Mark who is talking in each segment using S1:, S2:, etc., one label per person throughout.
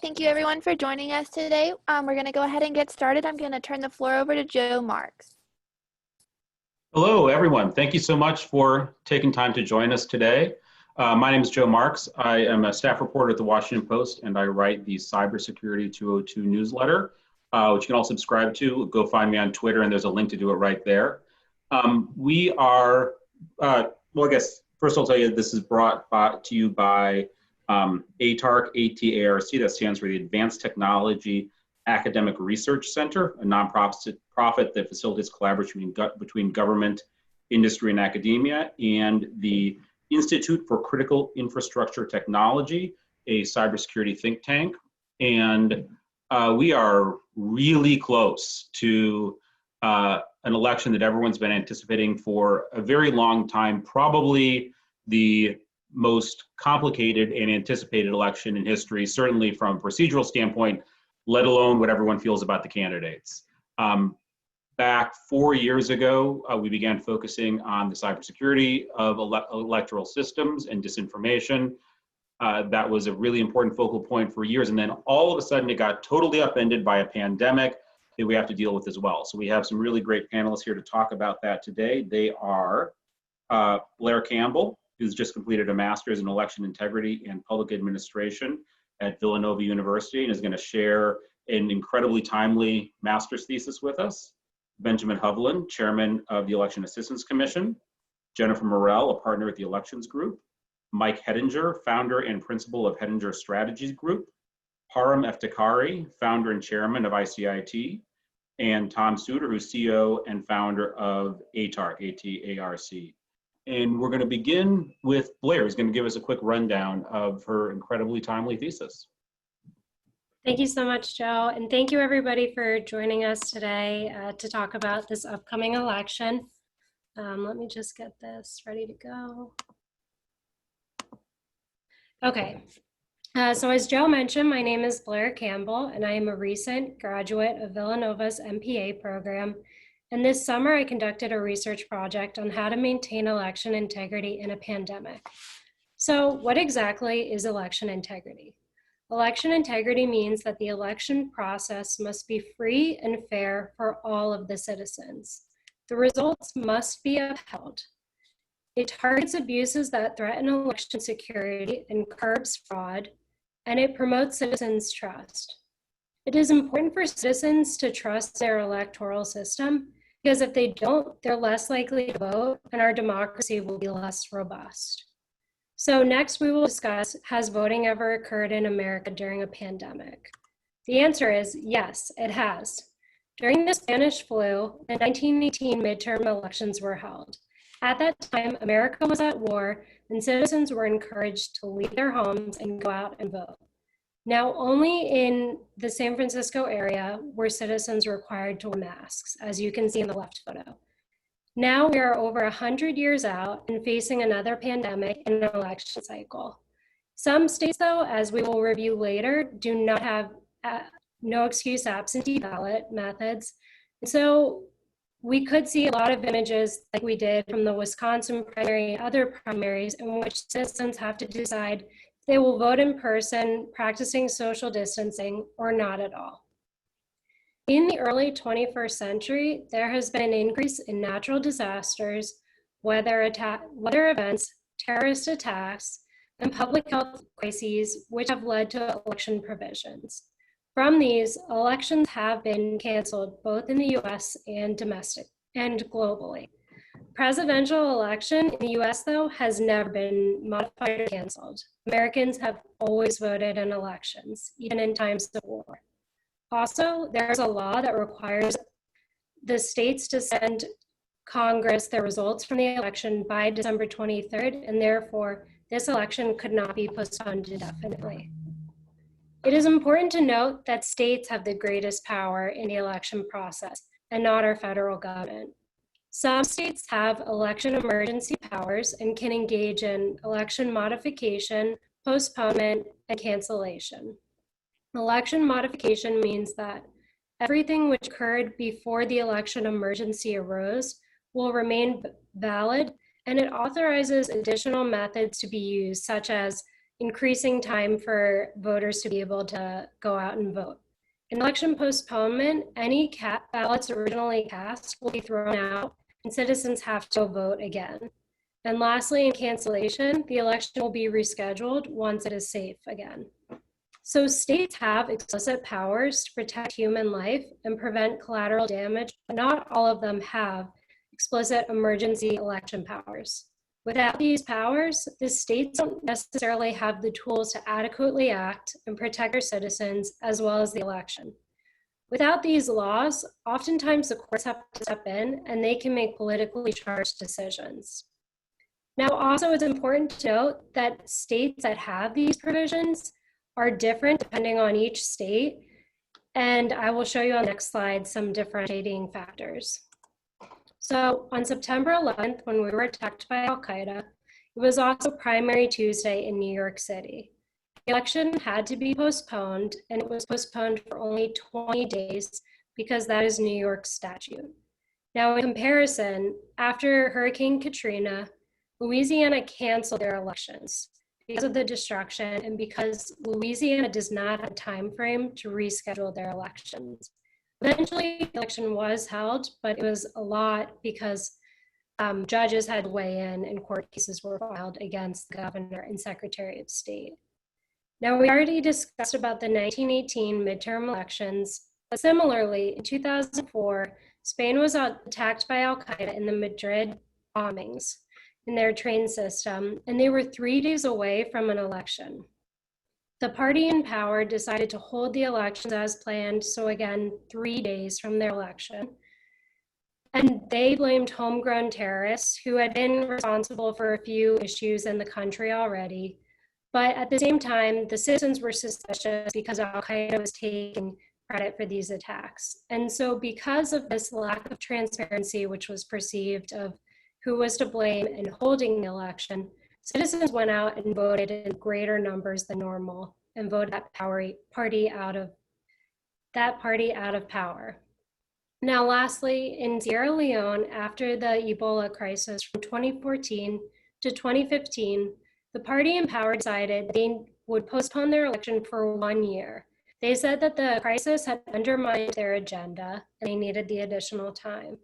S1: Thank you everyone for joining us today. We're going to go ahead and get started. I'm going to turn the floor over to Joe Marks.
S2: Hello, everyone. Thank you so much for taking time to join us today. My name is Joe Marks. I am a staff reporter at the Washington Post, and I write the Cybersecurity 202 newsletter, which you can all subscribe to. Go find me on Twitter, and there's a link to do it right there. We are, well, I guess, first I'll tell you this is brought to you by ATARC, A-T-A-R-C, that stands for the Advanced Technology Academic Research Center, a nonprofit that facilitates collaboration between government, industry, and academia, and the Institute for Critical Infrastructure Technology, a cybersecurity think tank. And we are really close to an election that everyone's been anticipating for a very long time, probably the most complicated and anticipated election in history, certainly from a procedural standpoint, let alone what everyone feels about the candidates. Back 4 years ago, we began focusing on the cybersecurity of electoral systems and disinformation. That was a really important focal point for years, and then all of a sudden it got totally upended by a pandemic that we have to deal with as well. So we have some really great panelists here to talk about that today. They are Blair Campbell, who's just completed a master's in election integrity and public administration at Villanova University and is going to share an incredibly timely master's thesis with us. Benjamin Hovland, chairman of the Election Assistance Commission. Jennifer Morell, a partner at the Elections Group. Mike Hedinger, founder and principal of Hedinger Strategies Group. Param Eftekhari, founder and chairman of ICIT. And Tom Suter, who's CEO and founder of ATARC, A-T-A-R-C. And we're going to begin with Blair, who's going to give us a quick rundown of her incredibly timely thesis.
S3: Thank you so much, Joe. And thank you everybody for joining us today to talk about this upcoming election. Let me just get this ready to go. Okay, so as Joe mentioned, my name is Blair Campbell, and I am a recent graduate of Villanova's MPA program. And this summer, I conducted a research project on how to maintain election integrity in a pandemic. So what exactly is election integrity? Election integrity means that the election process must be free and fair for all of the citizens. The results must be upheld. It targets abuses that threaten election security and curbs fraud, and it promotes citizens' trust. It is important for citizens to trust their electoral system because if they don't, they're less likely to vote and our democracy will be less robust. So next we will discuss, has voting ever occurred in America during a pandemic? The answer is yes, it has. During the Spanish flu, the 1918 midterm elections were held. At that time, America was at war and citizens were encouraged to leave their homes and go out and vote. Now, only in the San Francisco area were citizens required to wear masks, as you can see in the left photo. Now we are over 100 years out and facing another pandemic and an election cycle. Some states, though, as we will review later, do not have no excuse absentee ballot methods. And so we could see a lot of images like we did from the Wisconsin primary and other primaries in which citizens have to decide if they will vote in person, practicing social distancing, or not at all. In the early 21st century, there has been an increase in natural disasters, weather events, terrorist attacks, and public health crises, which have led to election provisions. From these, elections have been canceled both in the US and domestic and globally. Presidential election in the US, though, has never been modified or canceled. Americans have always voted in elections, even in times of war. Also, there's a law that requires the states to send Congress their results from the election by December 23rd, and therefore this election could not be postponed indefinitely. It is important to note that states have the greatest power in the election process and not our federal government. Some states have election emergency powers and can engage in election modification, postponement, and cancellation. Election modification means that everything which occurred before the election emergency arose will remain valid, and it authorizes additional methods to be used, such as increasing time for voters to be able to go out and vote. In election postponement, any ballots originally cast will be thrown out and citizens have to vote again. And lastly, in cancellation, the election will be rescheduled once it is safe again. So states have explicit powers to protect human life and prevent collateral damage, but not all of them have explicit emergency election powers. Without these powers, the states don't necessarily have the tools to adequately act and protect their citizens as well as the election. Without these laws, oftentimes the courts have to step in and they can make politically charged decisions. Now, also it's important to note that states that have these provisions are different depending on each state. And I will show you on the next slide some differentiating factors. So on September 11th, when we were attacked by Al-Qaeda, it was also Primary Tuesday in New York City. The election had to be postponed, and it was postponed for only 20 days because that is New York's statute. Now, in comparison, after Hurricane Katrina, Louisiana canceled their elections because of the destruction and because Louisiana does not have a time frame to reschedule their elections. Eventually, the election was held, but it was a lot because judges had to weigh in and court cases were filed against the governor and secretary of state. Now, we already discussed about the 1918 midterm elections, but similarly, in 2004, Spain was attacked by Al-Qaeda in the Madrid bombings in their train system, and they were 3 days away from an election. The party in power decided to hold the elections as planned, so again, 3 days from their election. And they blamed homegrown terrorists who had been responsible for a few issues in the country already. But at the same time, the citizens were suspicious because Al-Qaeda was taking credit for these attacks. And so because of this lack of transparency, which was perceived of who was to blame in holding the election, citizens went out and voted in greater numbers than normal and voted that party out of power. Now, lastly, in Sierra Leone, after the Ebola crisis from 2014 to 2015, the party in power decided they would postpone their election for 1 year. They said that the crisis had undermined their agenda and they needed the additional time.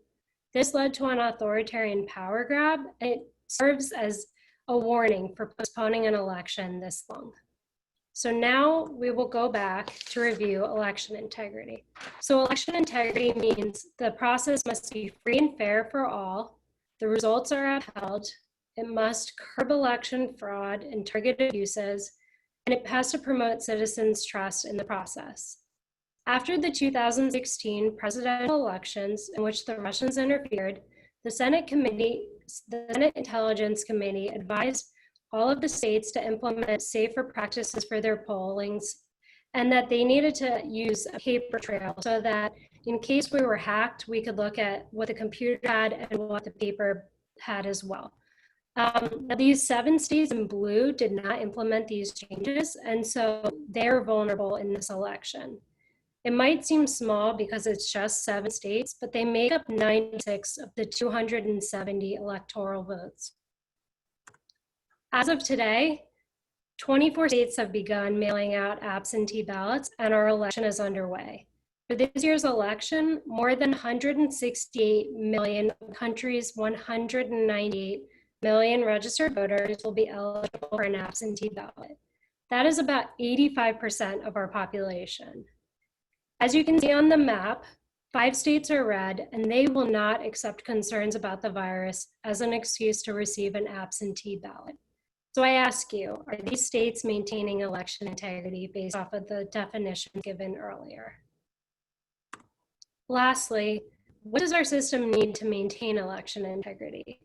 S3: This led to an authoritarian power grab. It serves as a warning for postponing an election this long. So now we will go back to review election integrity. So election integrity means the process must be free and fair for all, the results are upheld, it must curb election fraud and targeted abuses, and it has to promote citizens' trust in the process. After the 2016 presidential elections in which the Russians interfered, the Senate Intelligence Committee advised all of the states to implement safer practices for their pollings and that they needed to use a paper trail so that in case we were hacked, we could look at what the computer had and what the paper had as well. These 7 states in blue did not implement these changes, and so they're vulnerable in this election. It might seem small because it's just 7 states, but they make up 96 of the 270 electoral votes. As of today, 24 states have begun mailing out absentee ballots and our election is underway. For this year's election, more than 168 million of the country's 198 million registered voters will be eligible for an absentee ballot. That is about 85% of our population. As you can see on the map, 5 states are red, and they will not accept concerns about the virus as an excuse to receive an absentee ballot. So I ask you, are these states maintaining election integrity based off of the definition given earlier? Lastly, what does our system need to maintain election integrity?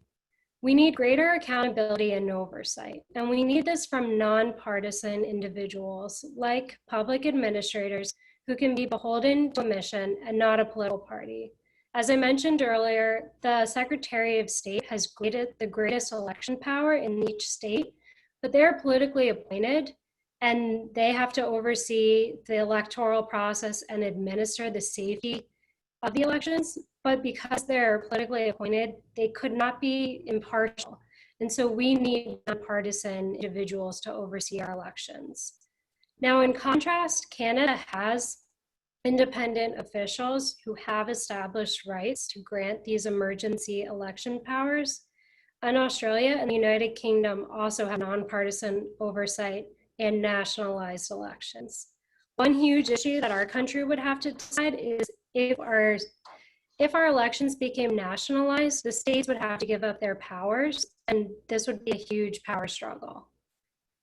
S3: We need greater accountability and oversight, and we need this from nonpartisan individuals like public administrators who can be beholden to a mission and not a political party. As I mentioned earlier, the Secretary of State has the greatest election power in each state, but they're politically appointed and they have to oversee the electoral process and administer the safety of the elections. But because they're politically appointed, they could not be impartial. And so we need nonpartisan individuals to oversee our elections. Now, in contrast, Canada has independent officials who have established rights to grant these emergency election powers. And Australia and the United Kingdom also have nonpartisan oversight in nationalized elections. One huge issue that our country would have to decide is if our elections became nationalized, the states would have to give up their powers, and this would be a huge power struggle.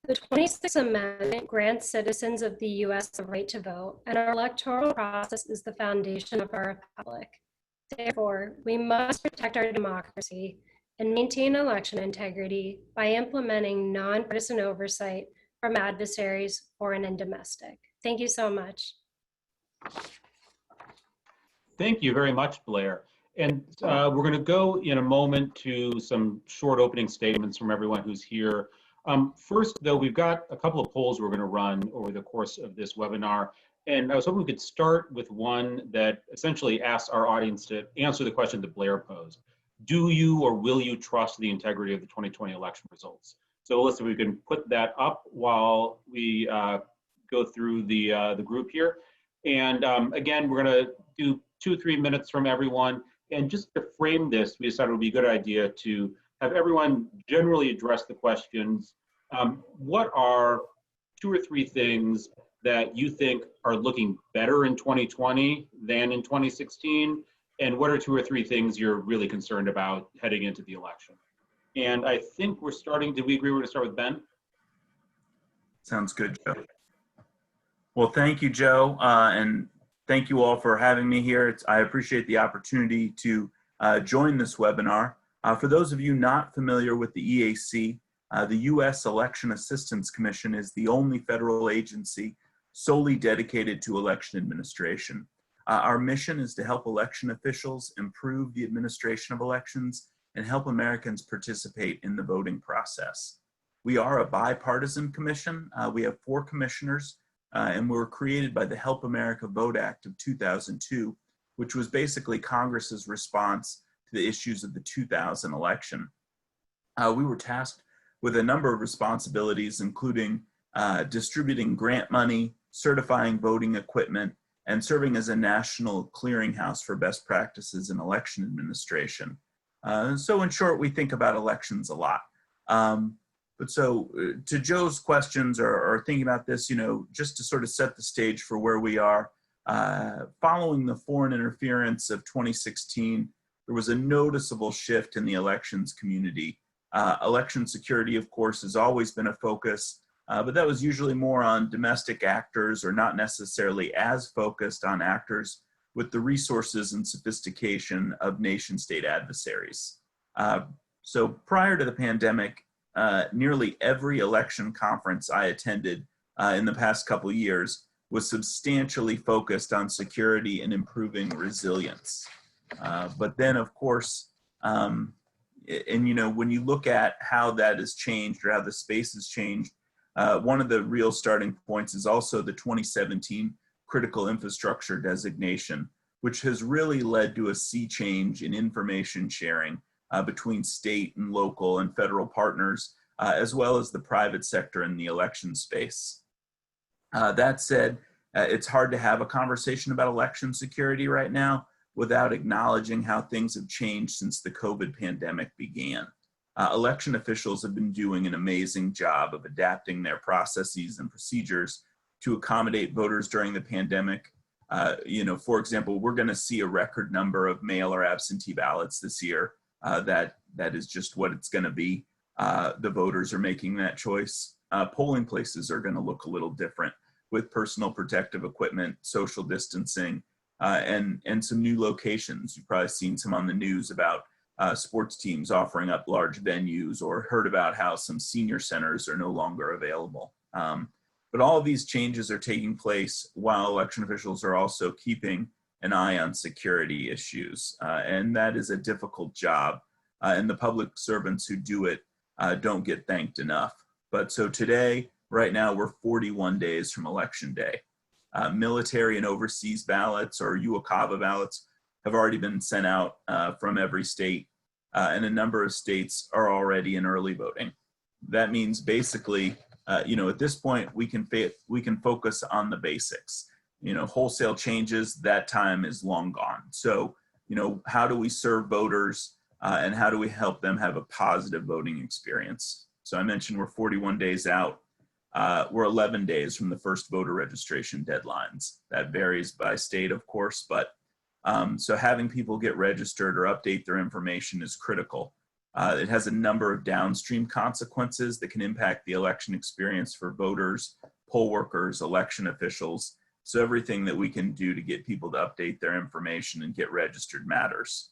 S3: The 26th Amendment grants citizens of the US the right to vote, and our electoral process is the foundation of our republic. Therefore, we must protect our democracy and maintain election integrity by implementing nonpartisan oversight from adversaries, foreign and domestic. Thank you so much.
S2: Thank you very much, Blair. And we're going to go in a moment to some short opening statements from everyone who's here. First, though, we've got a couple of polls we're going to run over the course of this webinar. And I was hoping we could start with one that essentially asks our audience to answer the question that Blair posed. Do you or will you trust the integrity of the 2020 election results? So Alyssa, we can put that up while we go through the group here. And again, we're going to do 2 or 3 minutes from everyone. And just to frame this, we decided it would be a good idea to have everyone generally address the questions. What are 2 or 3 things that you think are looking better in 2020 than in 2016? And what are 2 or 3 things you're really concerned about heading into the election? And I think we're starting, did we agree we're gonna start with Ben?
S4: Sounds good, Joe. Well, thank you, Joe, and thank you all for having me here. I appreciate the opportunity to join this webinar. For those of you not familiar with the EAC, the U.S. Election Assistance Commission is the only federal agency solely dedicated to election administration. Our mission is to help election officials improve the administration of elections and help Americans participate in the voting process. We are a bipartisan commission. We have 4 commissioners, and we were created by the Help America Vote Act of 2002, which was basically Congress's response to the issues of the 2000 election. We were tasked with a number of responsibilities, including distributing grant money, certifying voting equipment, and serving as a national clearinghouse for best practices in election administration. So in short, we think about elections a lot. But so to Joe's questions or thinking about this, just to sort of set the stage for where we are, following the foreign interference of 2016, there was a noticeable shift in the elections community. Election security, of course, has always been a focus, but that was usually more on domestic actors or not necessarily as focused on actors with the resources and sophistication of nation-state adversaries. So prior to the pandemic, nearly every election conference I attended in the past couple of years was substantially focused on security and improving resilience. But then, of course, and when you look at how that has changed or how the space has changed, one of the real starting points is also the 2017 critical infrastructure designation, which has really led to a sea change in information sharing between state and local and federal partners, as well as the private sector in the election space. That said, it's hard to have a conversation about election security right now without acknowledging how things have changed since the COVID pandemic began. Election officials have been doing an amazing job of adapting their processes and procedures to accommodate voters during the pandemic. For example, we're going to see a record number of mail or absentee ballots this year. That is just what it's going to be. The voters are making that choice. Polling places are going to look a little different with personal protective equipment, social distancing, and some new locations. You've probably seen some on the news about sports teams offering up large venues, or heard about how some senior centers are no longer available. But all of these changes are taking place while election officials are also keeping an eye on security issues. And that is a difficult job. And the public servants who do it don't get thanked enough. But so today, right now, we're 41 days from Election Day. Military and overseas ballots, or UOCAVA ballots, have already been sent out from every state. and a number of states are already in early voting. That means basically, at this point, we can focus on the basics. Wholesale changes, that time is long gone. So, how do we serve voters and how do we help them have a positive voting experience? So I mentioned we're 41 days out. We're 11 days from the first voter registration deadlines. That varies by state, of course, but so having people get registered or update their information is critical. It has a number of downstream consequences that can impact the election experience for voters, poll workers, election officials. So everything that we can do to get people to update their information and get registered matters.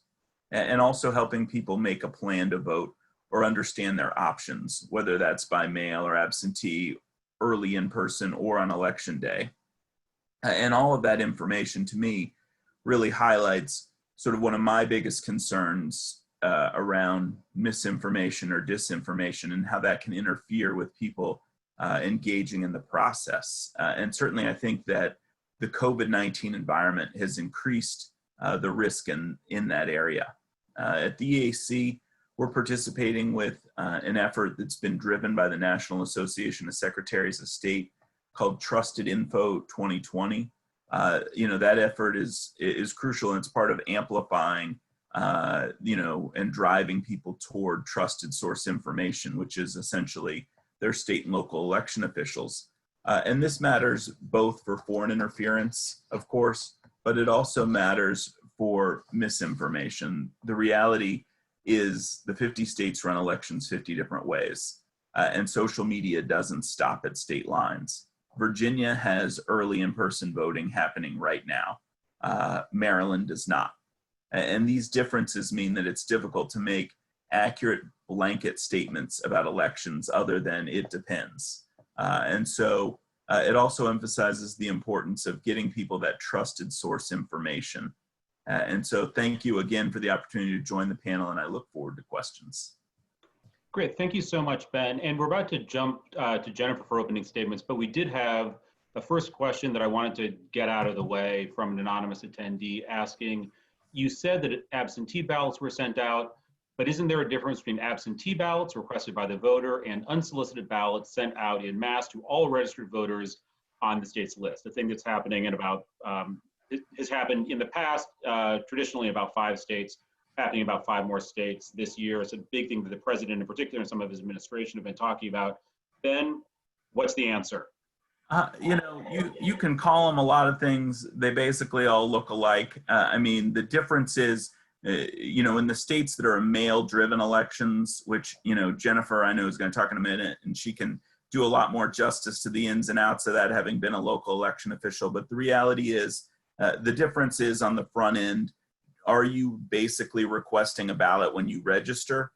S4: And also helping people make a plan to vote or understand their options, whether that's by mail or absentee, early in person, or on election day. And all of that information to me really highlights sort of one of my biggest concerns around misinformation or disinformation and how that can interfere with people engaging in the process. And certainly I think that the COVID-19 environment has increased the risk in that area. At the EAC, we're participating with an effort that's been driven by the National Association of Secretaries of State called Trusted Info 2020. That effort is crucial, and it's part of amplifying, and driving people toward trusted source information, which is essentially their state and local election officials. And this matters both for foreign interference, of course, but it also matters for misinformation. The reality is the 50 states run elections 50 different ways, and social media doesn't stop at state lines. Virginia has early in-person voting happening right now. Maryland does not. And these differences mean that it's difficult to make accurate blanket statements about elections other than it depends. And so it also emphasizes the importance of getting people that trusted source information. And so thank you again for the opportunity to join the panel, and I look forward to questions.
S2: Great, thank you so much, Ben. And we're about to jump to Jennifer for opening statements, but we did have a first question that I wanted to get out of the way from an anonymous attendee asking, you said that absentee ballots were sent out, but isn't there a difference between absentee ballots requested by the voter and unsolicited ballots sent out in mass to all registered voters on the state's list? The thing that's happening in about, it has happened in the past, traditionally about 5 states, happening about 5 more states this year. It's a big thing that the president in particular and some of his administration have been talking about. Ben, what's the answer?
S4: You can call them a lot of things. They basically all look alike. I mean, the difference is, in the states that are mail-driven elections, which, Jennifer, I know, is going to talk in a minute, and she can do a lot more justice to the ins and outs of that, having been a local election official. But the reality is, the difference is on the front end, are you basically requesting a ballot when you register?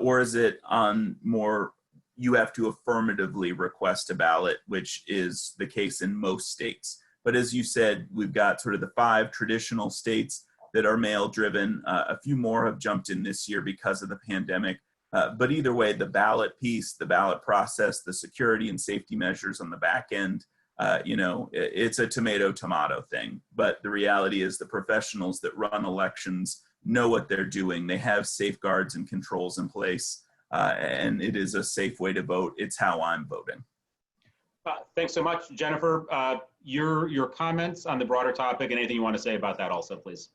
S4: Or is it on more, you have to affirmatively request a ballot, which is the case in most states. But as you said, we've got sort of the 5 traditional states that are mail driven. A few more have jumped in this year because of the pandemic. But either way, the ballot piece, the ballot process, the security and safety measures on the back end, it's a tomato thing. But the reality is the professionals that run elections know what they're doing. They have safeguards and controls in place. And it is a safe way to vote. It's how I'm voting.
S2: Thanks so much, Jennifer. Your comments on the broader topic and anything you want to say about that also, please.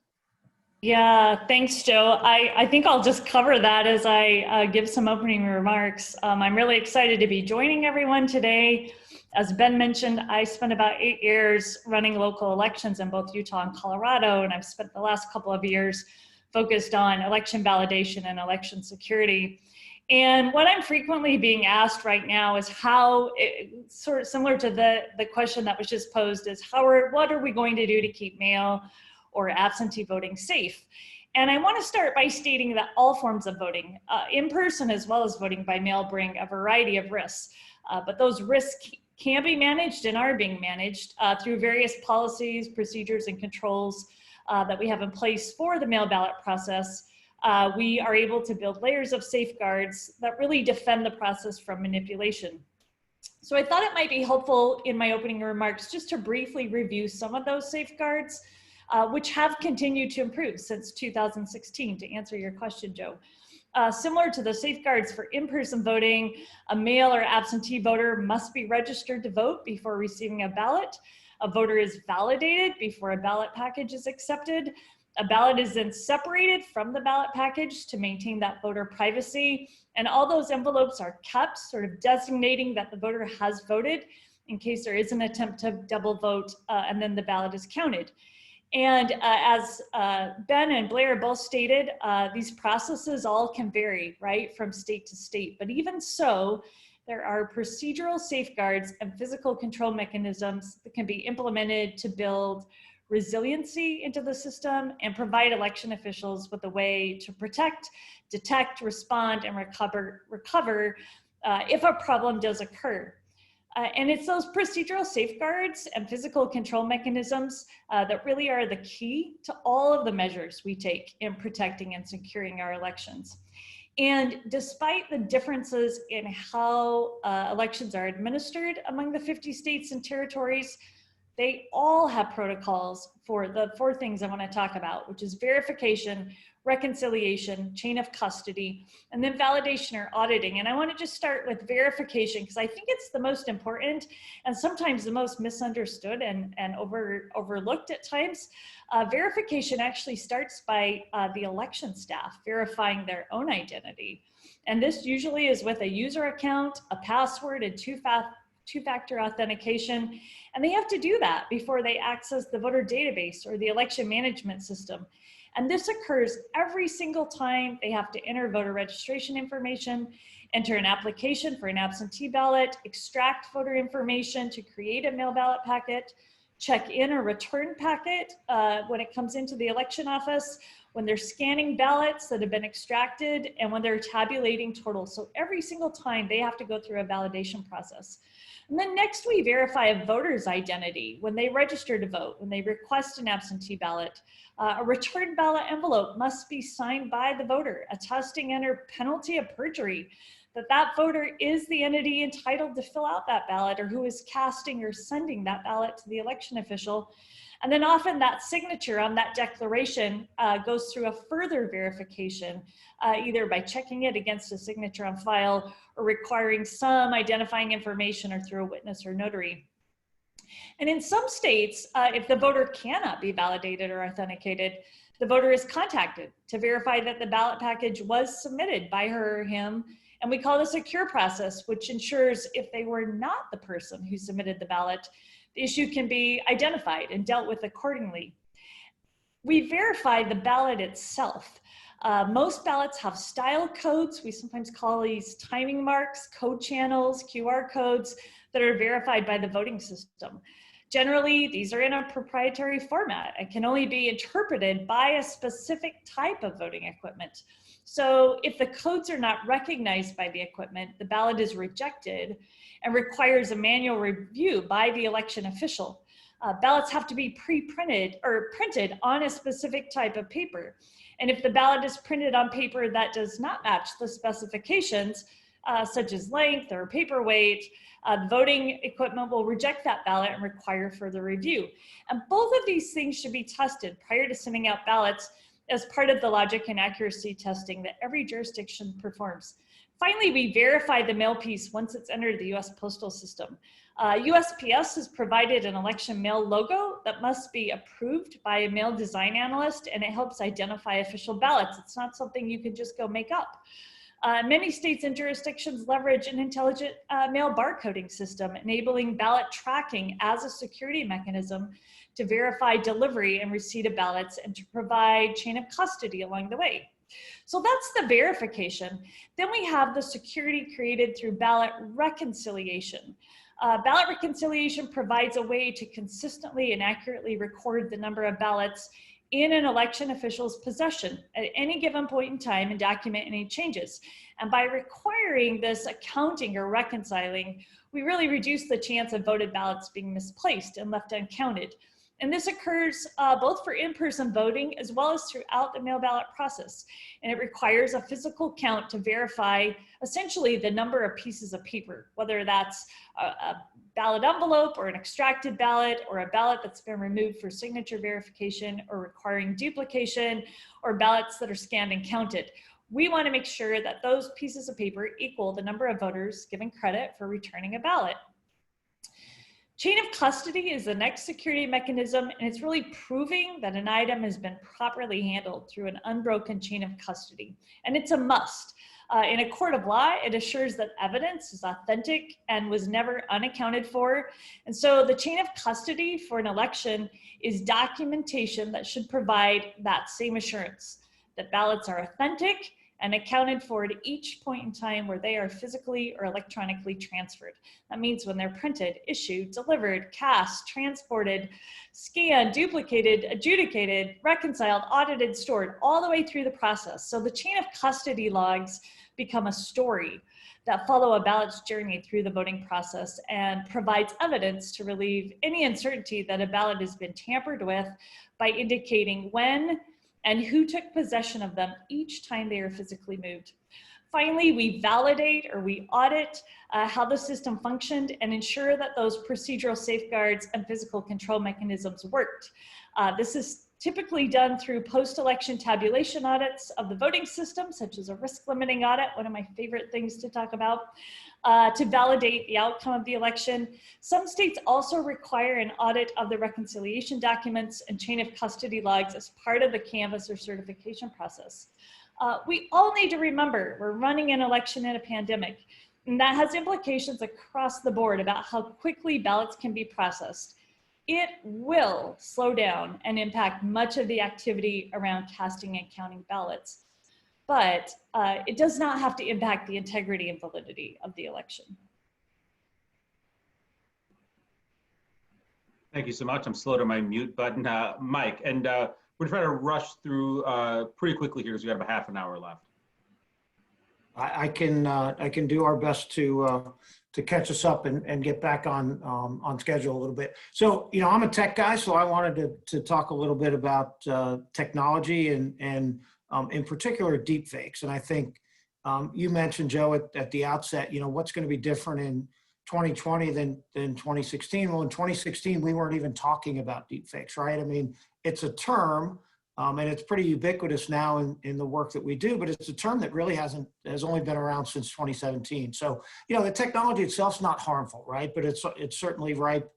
S5: Yeah, thanks, Joe. I think I'll just cover that as I give some opening remarks. I'm really excited to be joining everyone today. As Ben mentioned, I spent about 8 years running local elections in both Utah and Colorado, and I've spent the last couple of years focused on election validation and election security. And what I'm frequently being asked right now is how, sort of similar to the question that was just posed, is what are we going to do to keep mail or absentee voting safe? And I want to start by stating that all forms of voting, in person as well as voting by mail, bring a variety of risks. But those risks can be managed and are being managed through various policies, procedures, and controls that we have in place for the mail ballot process. We are able to build layers of safeguards that really defend the process from manipulation. So I thought it might be helpful in my opening remarks just to briefly review some of those safeguards, which have continued to improve since 2016, to answer your question, Joe. Similar to the safeguards for in-person voting, a mail or absentee voter must be registered to vote before receiving a ballot. A voter is validated before a ballot package is accepted. A ballot is then separated from the ballot package to maintain that voter privacy. And all those envelopes are kept, sort of designating that the voter has voted in case there is an attempt to double vote, and then the ballot is counted. And as Ben and Blair both stated, these processes all can vary, right, from state to state. But even so, there are procedural safeguards and physical control mechanisms that can be implemented to build resiliency into the system and provide election officials with a way to protect, detect, respond, and recover if a problem does occur. And it's those procedural safeguards and physical control mechanisms that really are the key to all of the measures we take in protecting and securing our elections. And despite the differences in how elections are administered among the 50 states and territories, they all have protocols for the 4 things I want to talk about, which is verification, reconciliation, chain of custody, and then validation or auditing. And I want to just start with verification because I think it's the most important and sometimes the most misunderstood and overlooked at times. Verification actually starts by the election staff verifying their own identity. And this usually is with a user account, a password, and two-factor authentication. And they have to do that before they access the voter database or the election management system. And this occurs every single time they have to enter voter registration information, enter an application for an absentee ballot, extract voter information to create a mail ballot packet, check in a return packet when it comes into the election office, when they're scanning ballots that have been extracted, and when they're tabulating totals. So every single time they have to go through a validation process. And then next we verify a voter's identity when they register to vote, when they request an absentee ballot. A returned ballot envelope must be signed by the voter, attesting under penalty of perjury that that voter is the entity entitled to fill out that ballot or who is casting or sending that ballot to the election official. And then often that signature on that declaration goes through a further verification, either by checking it against a signature on file or requiring some identifying information or through a witness or notary. And in some states, if the voter cannot be validated or authenticated, the voter is contacted to verify that the ballot package was submitted by her or him. And we call this a cure process, which ensures if they were not the person who submitted the ballot, the issue can be identified and dealt with accordingly. We verify the ballot itself. Most ballots have style codes. We sometimes call these timing marks, code channels, QR codes that are verified by the voting system. Generally, these are in a proprietary format and can only be interpreted by a specific type of voting equipment. So if the codes are not recognized by the equipment, the ballot is rejected and requires a manual review by the election official. Ballots have to be pre-printed or printed on a specific type of paper. And if the ballot is printed on paper that does not match the specifications, such as length or paperweight, voting equipment will reject that ballot and require further review. And both of these things should be tested prior to sending out ballots as part of the logic and accuracy testing that every jurisdiction performs. Finally, we verify the mail piece once it's entered the US postal system. USPS has provided an election mail logo that must be approved by a mail design analyst, and it helps identify official ballots. It's not something you can just go make up. Many states and jurisdictions leverage an intelligent mail barcoding system, enabling ballot tracking as a security mechanism to verify delivery and receipt of ballots and to provide chain of custody along the way. So that's the verification. Then we have the security created through ballot reconciliation. Ballot reconciliation provides a way to consistently and accurately record the number of ballots in an election official's possession at any given point in time and document any changes. And by requiring this accounting or reconciling, we really reduce the chance of voted ballots being misplaced and left uncounted. And this occurs both for in-person voting as well as throughout the mail ballot process. And it requires a physical count to verify essentially the number of pieces of paper, whether that's a ballot envelope or an extracted ballot or a ballot that's been removed for signature verification or requiring duplication or ballots that are scanned and counted. we want to make sure that those pieces of paper equal the number of voters given credit for returning a ballot. Chain of custody is the next security mechanism, and it's really proving that an item has been properly handled through an unbroken chain of custody. And it's a must. In a court of law, it assures that evidence is authentic and was never unaccounted for. And so the chain of custody for an election is documentation that should provide that same assurance that ballots are authentic and accounted for at each point in time where they are physically or electronically transferred. That means when they're printed, issued, delivered, cast, transported, scanned, duplicated, adjudicated, reconciled, audited, stored, all the way through the process. So the chain of custody logs become a story that follow a ballot's journey through the voting process and provides evidence to relieve any uncertainty that a ballot has been tampered with by indicating when and who took possession of them each time they are physically moved. Finally, we validate or we audit how the system functioned and ensure that those procedural safeguards and physical control mechanisms worked. This is typically done through post-election tabulation audits of the voting system, such as a risk limiting audit, one of my favorite things to talk about, to validate the outcome of the election. Some states also require an audit of the reconciliation documents and chain of custody logs as part of the canvass or certification process. We all need to remember we're running an election in a pandemic, and that has implications across the board about how quickly ballots can be processed. It will slow down and impact much of the activity around casting and counting ballots, but it does not have to impact the integrity and validity of the election.
S2: Thank you so much. I'm slow to my mute button. Mike, and we're trying to rush through pretty quickly here because we have a half an hour left.
S6: I can do our best to catch us up and get back on schedule a little bit. So, you know, I'm a tech guy, so I wanted to talk a little bit about technology and in particular deepfakes. And I think you mentioned, Joe, at the outset, you know, what's going to be different in 2020 than 2016. Well, in 2016, we weren't even talking about deepfakes, right? I mean, it's a term. And it's pretty ubiquitous now in the work that we do, but it's a term that really has only been around since 2017. So, you know, the technology itself is not harmful, right? But it's certainly ripe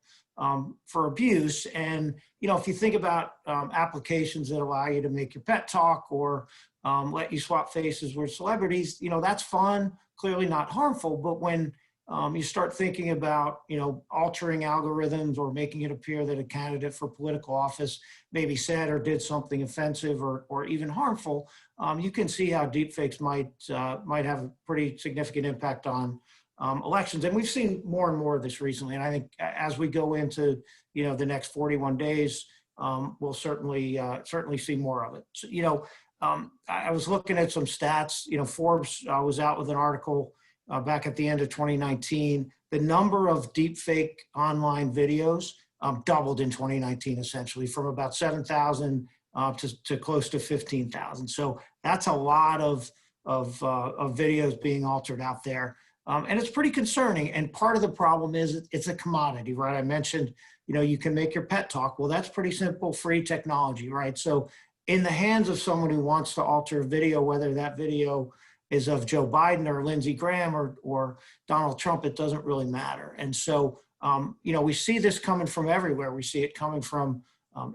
S6: for abuse. And, you know, if you think about applications that allow you to make your pet talk or let you swap faces with celebrities, you know, that's fun, clearly not harmful. But when you start thinking about, you know, altering algorithms or making it appear that a candidate for political office maybe said or did something offensive or even harmful, you can see how deepfakes might have a pretty significant impact on elections. And we've seen more and more of this recently. And I think as we go into, you know, the next 41 days, we'll certainly see more of it. So, you know, I was looking at some stats. You know, Forbes was out with an article back at the end of 2019, the number of deepfake online videos doubled in 2019, essentially, from about 7,000 to close to 15,000. So that's a lot of videos being altered out there. And it's pretty concerning. And part of the problem is it's a commodity, right? I mentioned, you know, you can make your pet talk. Well, that's pretty simple, free technology, right? So in the hands of someone who wants to alter a video, whether that video is of Joe Biden or Lindsey Graham or Donald Trump, it doesn't really matter. And so, you know, we see this coming from everywhere. We see it coming from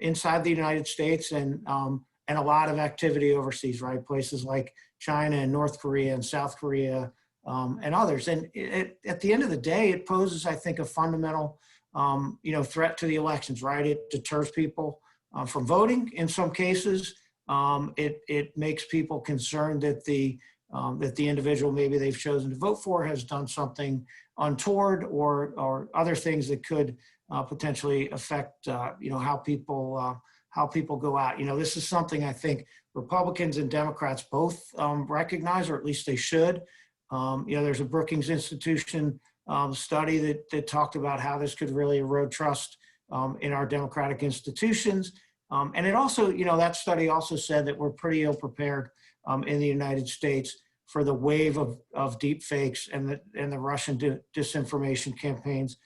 S6: inside the United States and a lot of activity overseas, right? Places like China and North Korea and South Korea and others. And at the end of the day, it poses, I think, a fundamental, you know, threat to the elections, right? It deters people from voting in some cases. It makes people concerned that the individual maybe they've chosen to vote for has done something untoward or other things that could potentially affect you know, how people go out. You know, this is something I think Republicans and Democrats both recognize, or at least they should. You know, there's a Brookings Institution study that talked about how this could really erode trust in our democratic institutions. And it also, you know, that study also said that we're pretty ill prepared in the United States for the wave of deep fakes and the Russian disinformation campaigns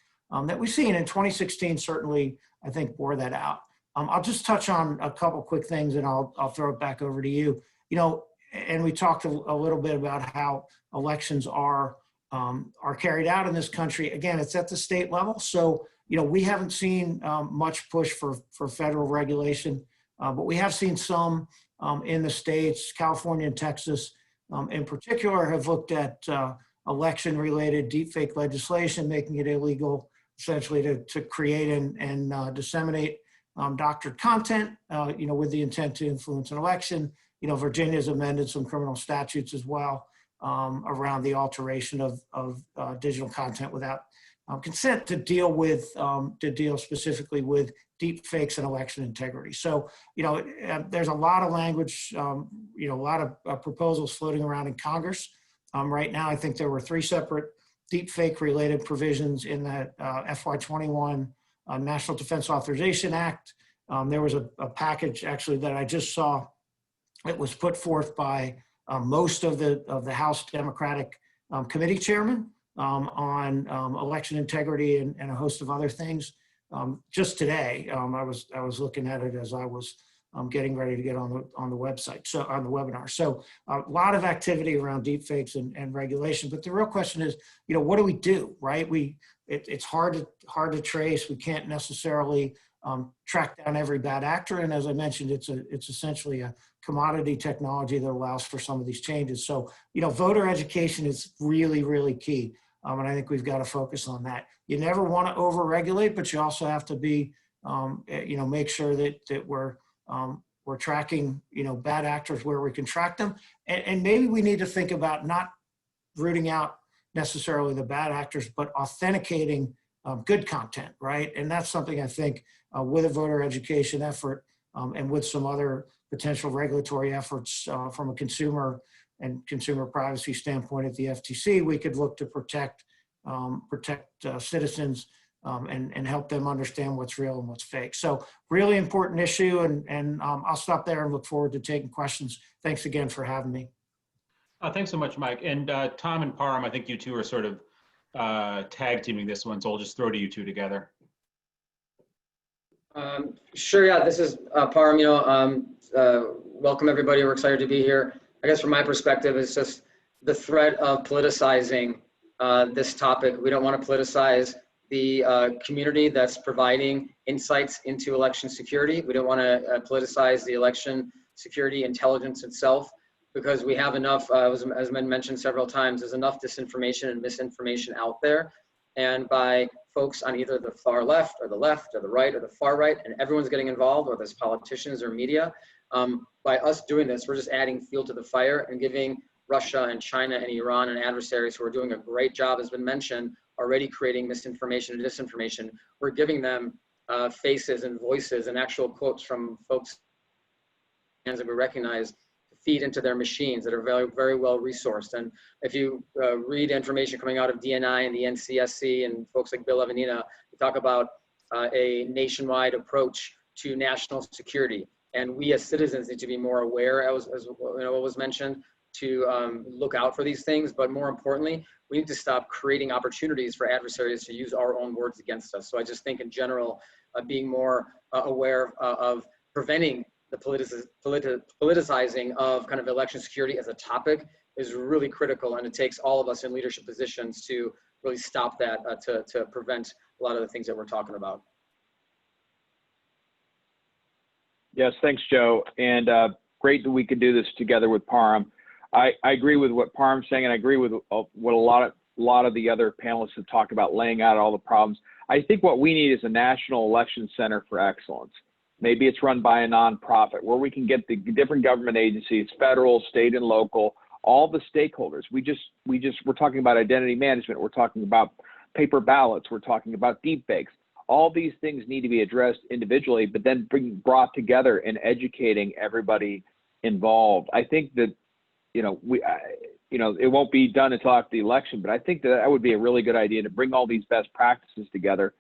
S6: that we've seen. In 2016, certainly, I think, bore that out. I'll just touch on a couple quick things and I'll throw it back over to you. You know, and we talked a little bit about how elections are carried out in this country. Again, it's at the state level. So, we haven't seen much push for federal regulation, but we have seen some in the states. California and Texas in particular have looked at election-related deepfake legislation, making it illegal essentially to create and disseminate doctored content, with the intent to influence an election. Virginia's amended some criminal statutes as well around the alteration of digital content without consent to deal specifically with deep fakes and election integrity. So, there's a lot of language, a lot of proposals floating around in Congress. Right now, I think there were 3 separate deep fake related provisions in that FY21 National Defense Authorization Act. There was a package actually that I just saw. It was put forth by most of the House Democratic committee chairmen on election integrity and a host of other things. Just today, I was looking at it as I was getting ready to get on the website, so on the webinar. So a lot of activity around deepfakes and regulation. But the real question is, what do we do, right? It's hard to trace. We can't necessarily track down every bad actor. And as I mentioned, it's essentially a commodity technology that allows for some of these changes. So, voter education is really, really key. And I think we've got to focus on that. You never want to over-regulate, but you also have to be, make sure that we're tracking, bad actors where we can track them. And maybe we need to think about not rooting out necessarily the bad actors, but authenticating good content, right? And that's something I think with a voter education effort and with some other potential regulatory efforts from a consumer and consumer privacy standpoint at the FTC, we could look to protect citizens and help them understand what's real and what's fake. So really important issue, and I'll stop there and look forward to taking questions. Thanks again for having me.
S2: Thanks so much, Mike. And Tom and Parham, I think you two are sort of tag teaming this one, so I'll just throw to you two together.
S7: Sure, yeah, this is Parham. Welcome everybody, we're excited to be here. I guess from my perspective, it's just the threat of politicizing this topic. We don't want to politicize the community that's providing insights into election security. We don't want to politicize the election security intelligence itself, because we have enough, as been mentioned several times, there's enough disinformation and misinformation out there. And by folks on either the far left or the right or the far right, and everyone's getting involved, whether it's politicians or media, by us doing this, we're just adding fuel to the fire and giving Russia and China and Iran and adversaries who are doing a great job, has been mentioned, already creating misinformation and disinformation. We're giving them faces and voices and actual quotes from folks that we recognize to feed into their machines that are very, very well resourced. And if you read information coming out of DNI and the NCSC and folks like Bill Evanina, we talk about a nationwide approach to national security. And we as citizens need to be more aware, as what was mentioned, to look out for these things. But more importantly, we need to stop creating opportunities for adversaries to use our own words against us. So I just think in general, being more aware of preventing the politicizing of kind of election security as a topic is really critical. And it takes all of us in leadership positions to really stop that, to prevent a lot of the things that we're talking about.
S8: Yes, thanks, Joe. And great that we could do this together with Parham. I agree with what Parham's saying, and I agree with what a lot of the other panelists have talked about, laying out all the problems. I think what we need is a national election center for excellence. Maybe it's run by a nonprofit where we can get the different government agencies, federal, state, and local, all the stakeholders. We're talking about identity management. We're talking about paper ballots. We're talking about deepfakes. All these things need to be addressed individually, but then brought together and educating everybody involved. I think that, it won't be done until after the election, but I think that would be a really good idea to bring all these best practices together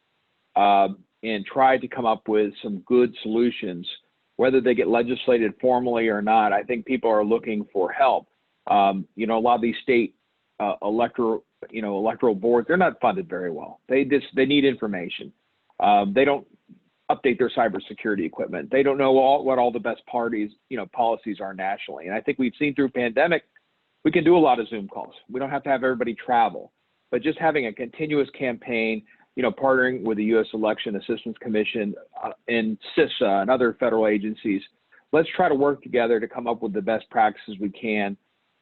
S8: and try to come up with some good solutions, whether they get legislated formally or not. I think people are looking for help. A lot of these state electoral boards, they're not funded very well. They need information. They don't update their cybersecurity equipment. They don't know what all the best policies are nationally. And I think we've seen through pandemic, we can do a lot of Zoom calls. We don't have to have everybody travel, but just having a continuous campaign, partnering with the U.S. Election Assistance Commission and CISA and other federal agencies. Let's try to work together to come up with the best practices we can.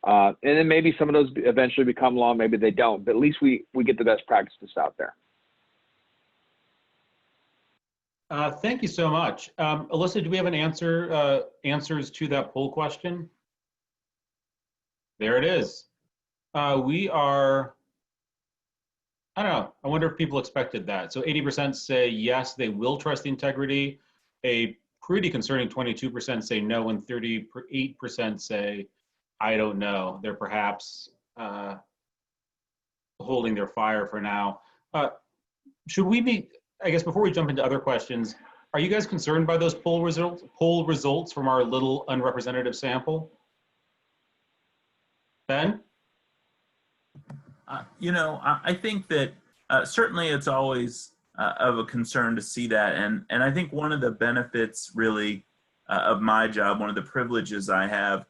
S8: And then maybe some of those eventually become law, maybe they don't, but at least we get the best practices out there.
S2: Thank you so much. Alyssa, do we have an answers to that poll question? There it is. We are, I don't know, I wonder if people expected that. So 80% say yes, they will trust the integrity. A pretty concerning 22% say no, and 38% say, I don't know. They're perhaps holding their fire for now. Should we be, I guess before we jump into other questions, are you guys concerned by those poll results from our little unrepresentative sample? Ben?
S4: I think that certainly it's always of a concern to see that. And I think one of the benefits really of my job, one of the privileges I have,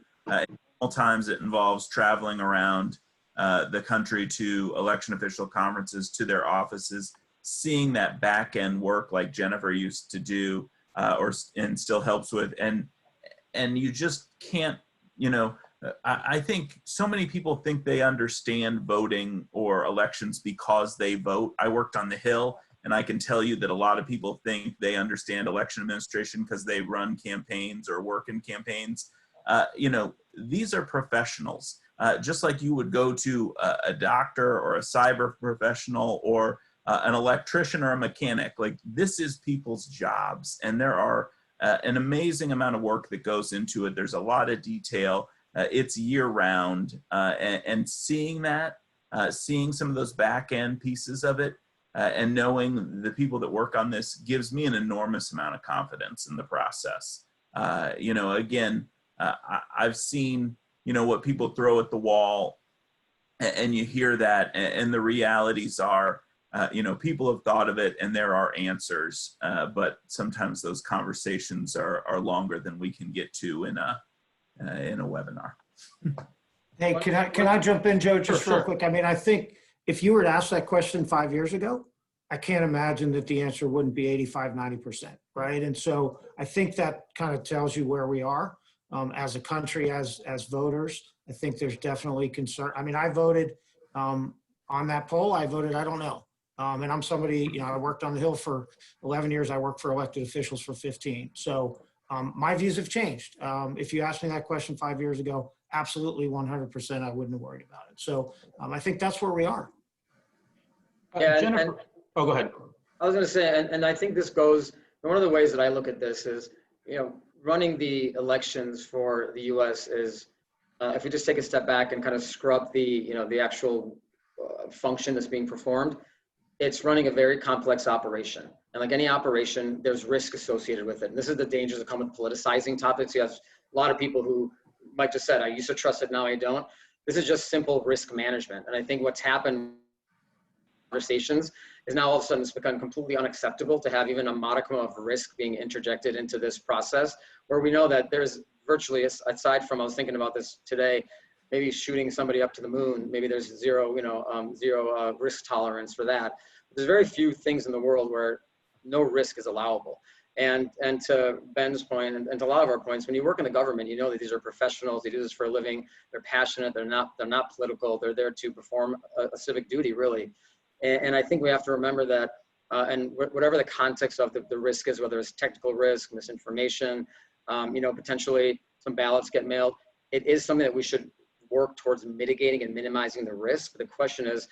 S4: all times it involves traveling around the country to election official conferences, to their offices, seeing that back end work like Jennifer used to do and still helps with. And you just can't, I think so many people think they understand voting or elections because they vote. I worked on the Hill, and I can tell you that a lot of people think they understand election administration because they run campaigns or work in campaigns. These are professionals, just like you would go to a doctor or a cyber professional or an electrician or a mechanic. Like, this is people's jobs, and there are an amazing amount of work that goes into it. There's a lot of detail. It's year round, and seeing that, seeing some of those back end pieces of it, and knowing the people that work on this gives me an enormous amount of confidence in the process. Again, I've seen, what people throw at the wall, and you hear that, and the realities are, people have thought of it and there are answers, but sometimes those conversations are longer than we can get to in a webinar.
S6: Hey, can I jump in, Joe, just
S2: Sure.
S6: real quick? I mean, I think if you were to ask that question 5 years ago, I can't imagine that the answer wouldn't be 85, 90%, right? And so I think that kind of tells you where we are as a country, as voters. I think there's definitely concern. I mean, I voted on that poll. I voted, I don't know. And I'm somebody, I worked on the Hill for 11 years. I worked for elected officials for 15. So my views have changed. If you asked me that question 5 years ago, absolutely 100%, I wouldn't have worried about it. So I think that's where we are.
S7: Yeah,
S2: Jennifer, oh, go ahead.
S7: I was going to say, and I think this goes, one of the ways that I look at this is, running the elections for the U.S. is, if we just take a step back and kind of scrub the, the actual function that's being performed, it's running a very complex operation. And like any operation, there's risk associated with it. And this is the dangers that come with politicizing topics. You have a lot of people who might just said, I used to trust it, now I don't. This is just simple risk management. And I think what's happened conversations is now all of a sudden it's become completely unacceptable to have even a modicum of risk being interjected into this process, where we know that there's virtually, aside from, I was thinking about this today, maybe shooting somebody up to the moon, maybe there's zero risk tolerance for that. There's very few things in the world where no risk is allowable. And to Ben's point, and to a lot of our points, when you work in the government, you know that these are professionals, they do this for a living, they're passionate, they're not political, they're there to perform a civic duty, really. And I think we have to remember that, and whatever the context of the risk is, whether it's technical risk, misinformation, potentially some ballots get mailed, it is something that we should work towards mitigating and minimizing the risk. But the question is,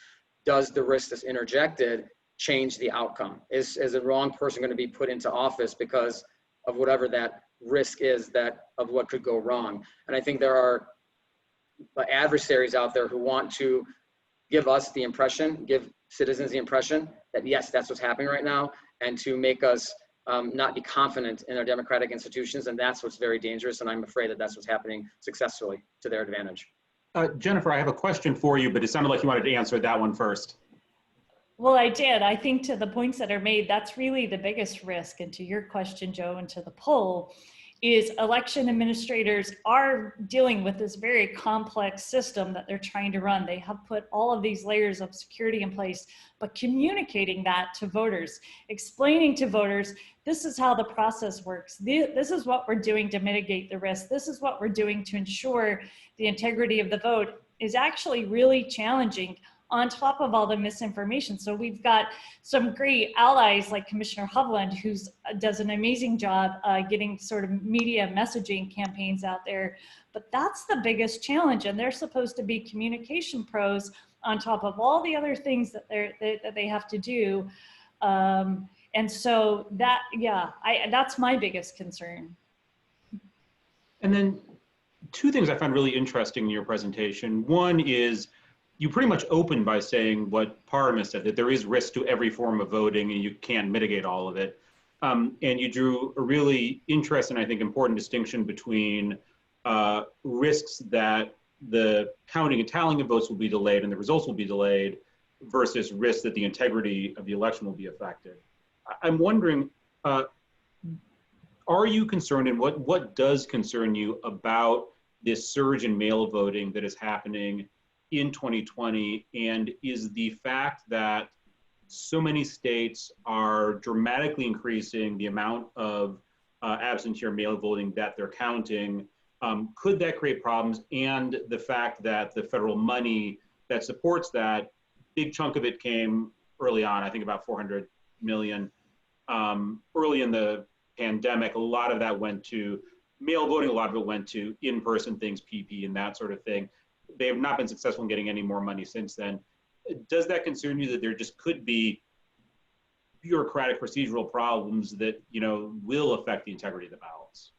S7: does the risk that's interjected change the outcome? Is the wrong person going to be put into office because of whatever that risk is of what could go wrong? And I think there are adversaries out there who want to give us the impression, give citizens the impression that yes, that's what's happening right now, and to make us not be confident in our democratic institutions. And that's what's very dangerous. And I'm afraid that that's what's happening successfully to their advantage.
S2: Jennifer, I have a question for you, but it sounded like you wanted to answer that one first.
S5: Well, I did. I think to the points that are made, that's really the biggest risk. And to your question, Joe, and to the poll, is election administrators are dealing with this very complex system that they're trying to run. They have put all of these layers of security in place, but communicating that to voters, explaining to voters, this is how the process works. This is what we're doing to mitigate the risk. This is what we're doing to ensure the integrity of the vote is actually really challenging on top of all the misinformation. So we've got some great allies like Commissioner Hovland, who does an amazing job getting sort of media messaging campaigns out there. But that's the biggest challenge, and they're supposed to be communication pros on top of all the other things that they have to do. And so that, yeah, that's my biggest concern.
S2: And then two things I found really interesting in your presentation. One is you pretty much opened by saying what Parham said, that there is risk to every form of voting and you can't mitigate all of it. And you drew a really interesting, I think, important distinction between risks that the counting and tallying of votes will be delayed and the results will be delayed versus risks that the integrity of the election will be affected. I'm wondering, are you concerned, and what does concern you about this surge in mail voting that is happening in 2020, and is the fact that so many states are dramatically increasing the amount of absentee or mail voting that they're counting, could that create problems? And the fact that the federal money that supports that, big chunk of it came early on, I think about 400 million. Early in the pandemic, a lot of that went to mail voting, a lot of it went to in-person things, PP and that sort of thing. They have not been successful in getting any more money since then. Does that concern you that there just could be bureaucratic procedural problems that, you know, will affect the integrity of the ballots?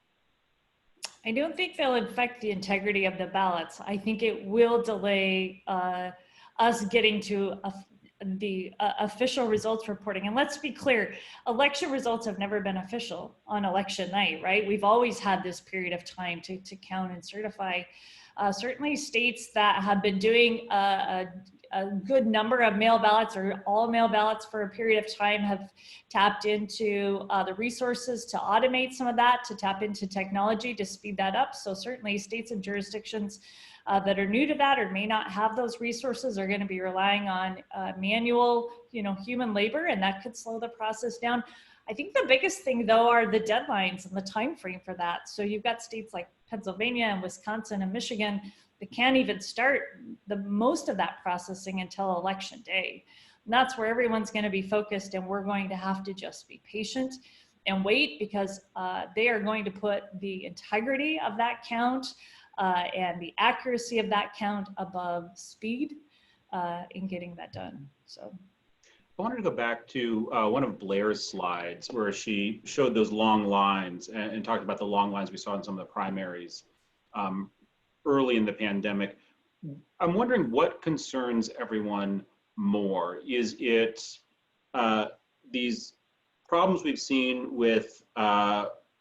S5: I don't think they'll affect the integrity of the ballots. I think it will delay us getting to the official results reporting. And let's be clear, election results have never been official on election night, right? We've always had this period of time to count and certify. Certainly states that have been doing a good number of mail ballots or all mail ballots for a period of time have tapped into the resources to automate some of that, to tap into technology to speed that up. So certainly states and jurisdictions that are new to that or may not have those resources are going to be relying on manual, human labor, and that could slow the process down. I think the biggest thing, though, are the deadlines and the time frame for that. So you've got states like Pennsylvania and Wisconsin and Michigan that can't even start most of that processing until election day. And that's where everyone's going to be focused, and we're going to have to just be patient and wait, because they are going to put the integrity of that count and the accuracy of that count above speed in getting that done. So
S2: I wanted to go back to one of Blair's slides where she showed those long lines and talked about the long lines we saw in some of the primaries early in the pandemic. I'm wondering what concerns everyone more. Is it these problems we've seen with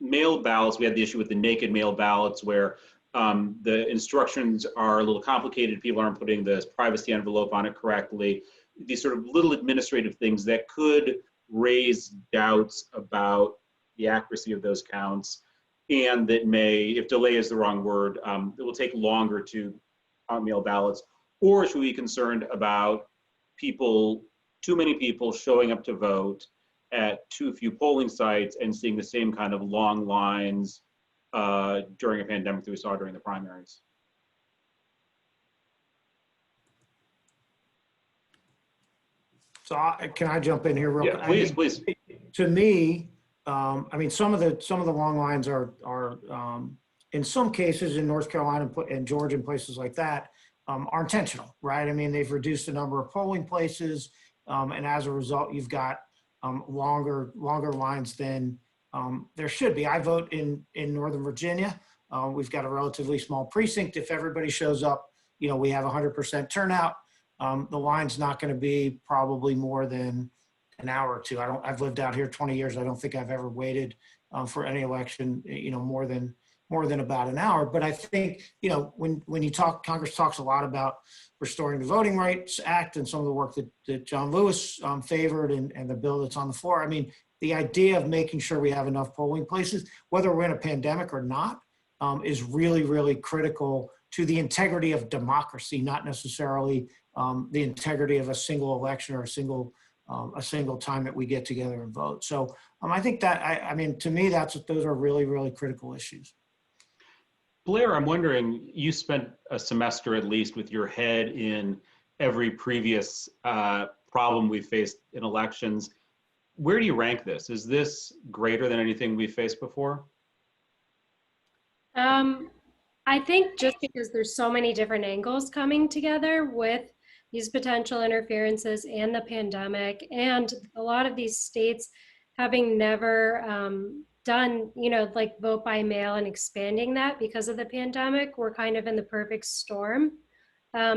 S2: mail ballots? We had the issue with the naked mail ballots where the instructions are a little complicated. People aren't putting the privacy envelope on it correctly. These sort of little administrative things that could raise doubts about the accuracy of those counts, and that may, if delay is the wrong word, it will take longer to count mail ballots. Or should we be concerned about too many people showing up to vote at too few polling sites and seeing the same kind of long lines during a pandemic that we saw during the primaries?
S6: So can I jump in here real quick?
S2: Yeah, please.
S6: To me, I mean, some of the long lines are in some cases in North Carolina and Georgia and places like that are intentional, right? I mean, they've reduced the number of polling places, and as a result, you've got longer lines than there should be. I vote in Northern Virginia. We've got a relatively small precinct. If everybody shows up, we have 100% turnout. The line's not going to be probably more than an hour or two. I've lived out here 20 years. I don't think I've ever waited for any election, more than more than about an hour. But I think, you know, when you talk, Congress talks a lot about restoring the Voting Rights Act and some of the work that John Lewis favored and the bill that's on the floor. I mean, the idea of making sure we have enough polling places, whether we're in a pandemic or not, is really, really critical to the integrity of democracy, not necessarily the integrity of a single election or a single time that we get together and vote. So I think that, I mean, to me, those are really, really critical issues.
S2: Blair, I'm wondering, you spent a semester at least with your head in every previous problem we've faced in elections. Where do you rank this? Is this greater than anything we've faced before?
S3: I think just because there's so many different angles coming together with these potential interferences and the pandemic, and a lot of these states having never done, you know, like vote by mail and expanding that because of the pandemic, we're kind of in the perfect storm.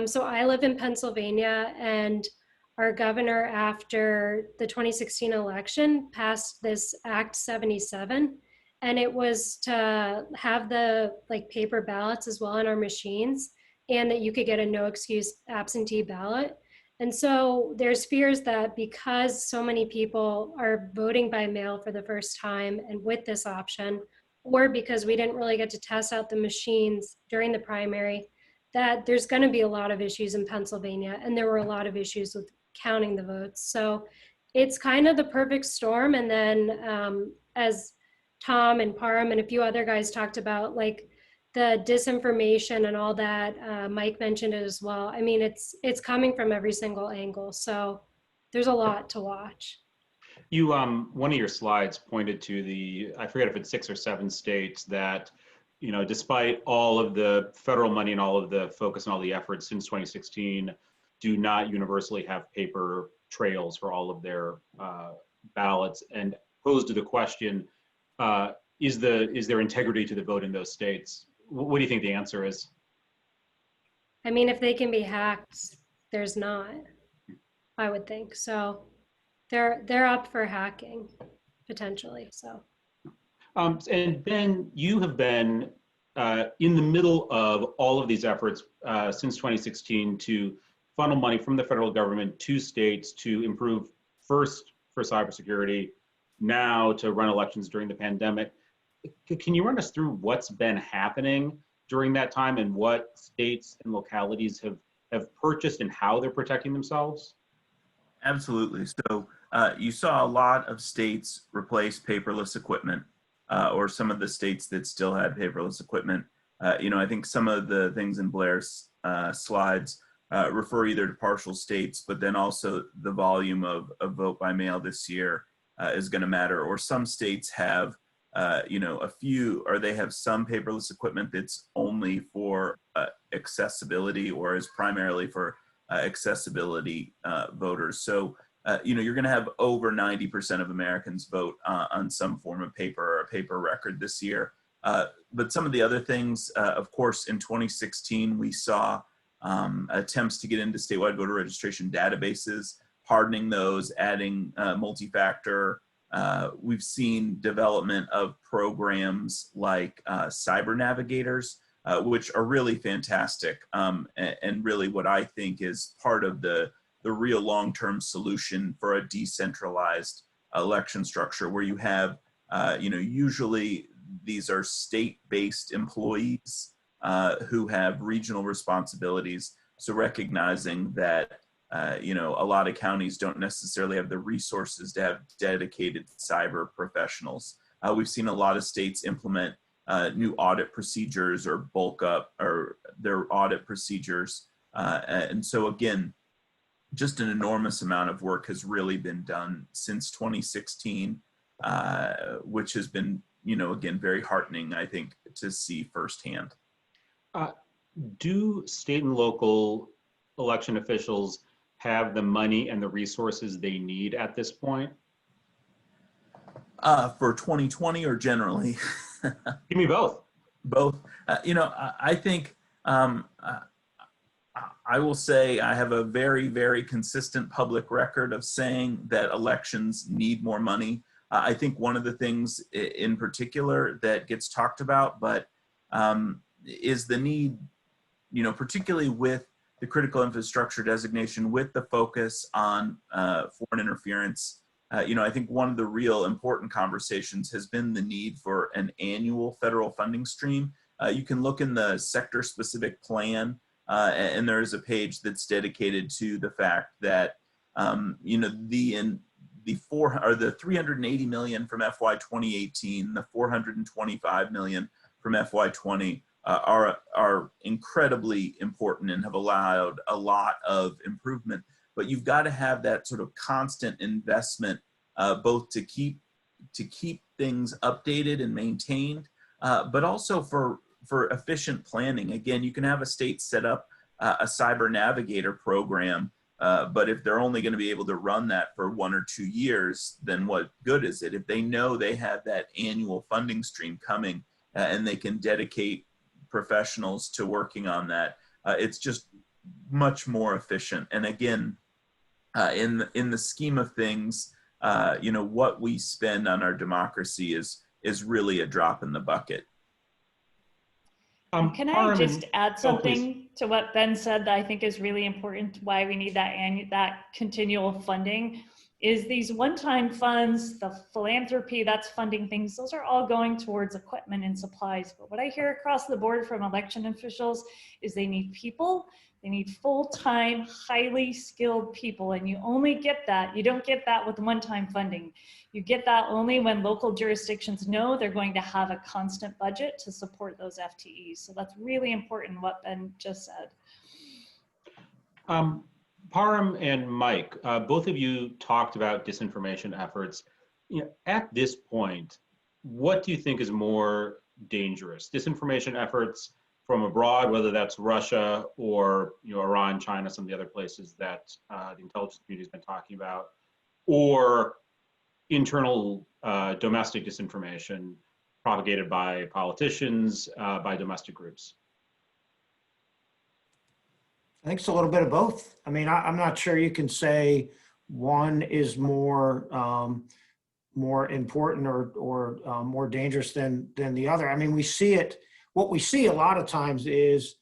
S3: So I live in Pennsylvania, and our governor, after the 2016 election, passed this Act 77. And it was to have the like paper ballots as well in our machines, and that you could get a no excuse absentee ballot. And so there's fears that because so many people are voting by mail for the first time and with this option, or because we didn't really get to test out the machines during the primary, that there's going to be a lot of issues in Pennsylvania. And there were a lot of issues with counting the votes. So it's kind of the perfect storm. And then as Tom and Parham and a few other guys talked about, like the disinformation and all that, Mike mentioned it as well. I mean, it's coming from every single angle. So there's a lot to watch.
S2: You, one of your slides pointed to I forget if it's 6 or 7 states that, you know, despite all of the federal money and all of the focus and all the efforts since 2016, do not universally have paper trails for all of their ballots, and posed to the question, is there integrity to the vote in those states? What do you think the answer is?
S3: I mean, if they can be hacked, there's not, I would think. So they're up for hacking potentially. So.
S2: And Ben, you have been in the middle of all of these efforts since 2016 to funnel money from the federal government to states to improve, first for cybersecurity, now to run elections during the pandemic. Can you run us through what's been happening during that time and what states and localities have purchased and how they're protecting themselves?
S4: Absolutely. So you saw a lot of states replace paperless equipment, or some of the states that still had paperless equipment. You know, I think some of the things in Blair's slides refer either to partial states, but then also the volume of vote by mail this year is going to matter. Or some states have, you know, a few, or they have some paperless equipment that's only for accessibility, or is primarily for accessibility voters. So, you know, you're going to have over 90% of Americans vote on some form of paper or a paper record this year. But some of the other things, of course, in 2016, we saw attempts to get into statewide voter registration databases, hardening those, adding multi-factor. We've seen development of programs like cyber navigators, which are really fantastic, and really what I think is part of the real long-term solution for a decentralized election structure, where you have, you know, usually these are state-based employees who have regional responsibilities. So recognizing that, you know, a lot of counties don't necessarily have the resources to have dedicated cyber professionals. We've seen a lot of states implement new audit procedures or bulk up or their audit procedures. And so again, just an enormous amount of work has really been done since 2016, which has been, you know, again, very heartening, I think, to see firsthand.
S2: Do state and local election officials have the money and the resources they need at this point?
S4: For 2020 or generally?
S2: Give me both.
S4: Both. You know, I think I will say I have a very, very consistent public record of saying that elections need more money. I think one of the things in particular that gets talked about, but is the need, particularly with the critical infrastructure designation, with the focus on foreign interference. I think one of the real important conversations has been the need for an annual federal funding stream. You can look in the sector-specific plan, and there is a page that's dedicated to the fact that the 380 million from FY 2018, the 425 million from FY 20 are incredibly important and have allowed a lot of improvement. But you've got to have that sort of constant investment, both to keep things updated and maintained, but also for efficient planning. Again, you can have a state set up a cyber navigator program, but if they're only going to be able to run that for 1 or 2 years, then what good is it? If they know they have that annual funding stream coming and they can dedicate professionals to working on that, it's just much more efficient. And again, in the scheme of things, what we spend on our democracy is really a drop in the bucket.
S5: Can I just add something to what Ben said that I think is really important, why we need that continual funding, is these one-time funds, the philanthropy that's funding things, those are all going towards equipment and supplies. But what I hear across the board from election officials is they need people. They need full-time, highly skilled people, and you only get that. You don't get that with one-time funding. You get that only when local jurisdictions know they're going to have a constant budget to support those FTEs. So that's really important what Ben just said.
S2: Param and Mike, both of you talked about disinformation efforts. At this point, what do you think is more dangerous? Disinformation efforts from abroad, whether that's Russia or Iran, China, some of the other places that the intelligence community has been talking about, or internal domestic disinformation propagated by politicians, by domestic groups?
S6: I think it's a little bit of both. I mean, I'm not sure you can say one is more important or more dangerous than the other. I mean, we see it. What we see a lot of times is